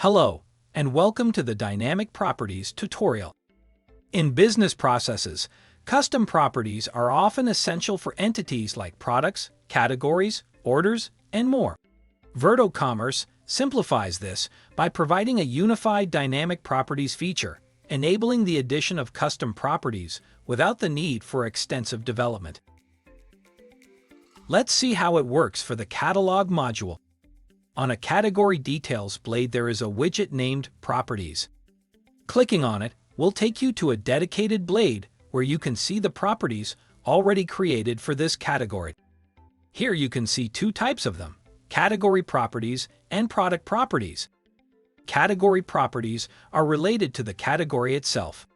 Hello, and welcome to the Dynamic Properties tutorial. In business processes, custom properties are often essential for entities like products, categories, orders, and more. Virto Commerce simplifies this by providing a unified dynamic properties feature, enabling the addition of custom properties without the need for extensive development. Let's see how it works for the catalog module. On a category details blade, there is a widget named Properties. Clicking on it will take you to a dedicated blade where you can see the properties already created for this category. Here you can see two types of them: category properties and product properties. Category properties are related to the category itself.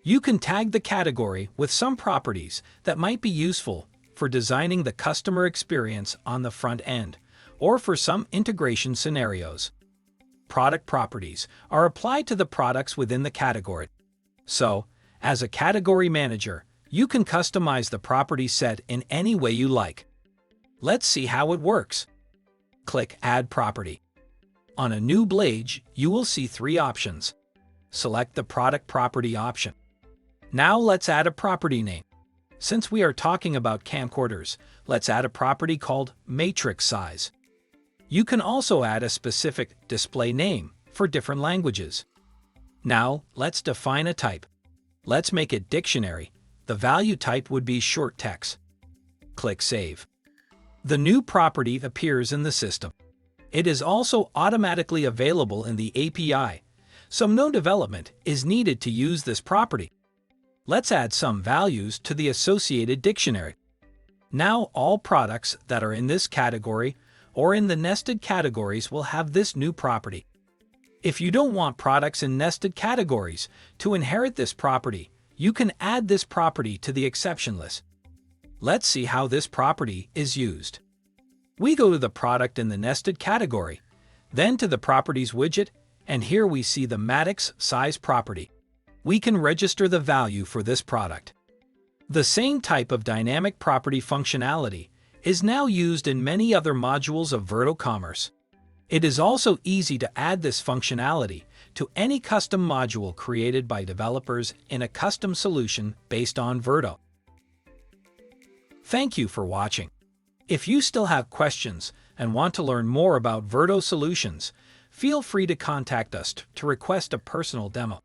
You can tag the category with some properties that might be useful for designing the customer experience on the front end, or for some integration scenarios. Product properties are applied to the products within the category. So, as a category manager, you can customize the property set in any way you like. Let's see how it works. Click Add Property. On a new blade, you will see three options. Select the Product Property option. Now let's add a property name. Since we are talking about camcorders, let's add a property called Matrix Size. You can also add a specific display name for different languages. Now, let's define a type. Let's make it dictionary. The value type would be short text. Click Save. The new property appears in the system. It is also automatically available in the API, so no development is needed to use this property. Let's add some values to the associated dictionary. Now all products that are in this category or in the nested categories will have this new property. If you don't want products in nested categories to inherit this property, you can add this property to the exception list. Let's see how this property is used. We go to the product in the nested category, then to the Properties widget, and here we see the Matrix Size property. We can register the value for this product. The same type of dynamic property functionality is now used in many other modules of Virto Commerce. It is also easy to add this functionality to any custom module created by developers in a custom solution based on Virto. Thank you for watching. If you still have questions and want to learn more about Virto solutions, feel free to contact us to request a personal demo.